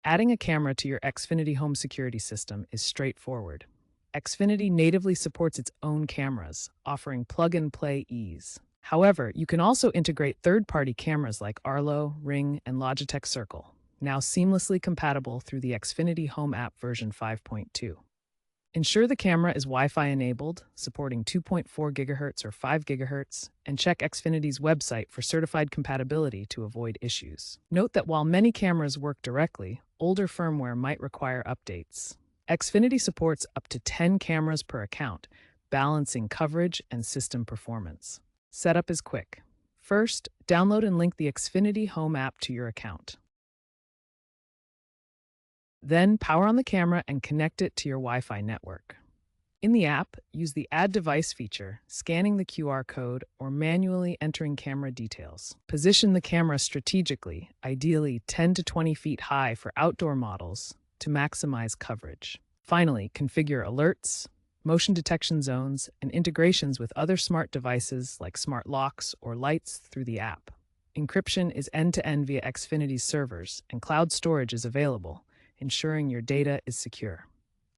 Adding a camera to your Xfinity Home Security system is straightforward. Xfinity natively supports its own cameras, offering plug-and-play ease. However, you can also integrate third-party cameras like Arlo, Ring, and Logitech Circle, now seamlessly compatible through the Xfinity Home app version 5.2. Ensure the camera is Wi-Fi enabled, supporting 2.4 GHz or 5 GHz, and check Xfinity's website for certified compatibility to avoid issues. Note that while many cameras work directly, older firmware might require updates. Xfinity supports up to 10 cameras per account, balancing coverage and system performance. Setup is quick. First, download and link the Xfinity Home app to your account. Then power on the camera and connect it to your Wi-Fi network. In the app, use the Add Device feature, scanning the QR code or manually entering camera details. Position the camera strategically, ideally 10 to 20 feet high for outdoor models, to maximize coverage. Finally, configure alerts, motion detection zones, and integrations with other smart devices like smart locks or lights through the app. Encryption is end-to-end via Xfinity's servers, and cloud storage is available, ensuring your data is secure.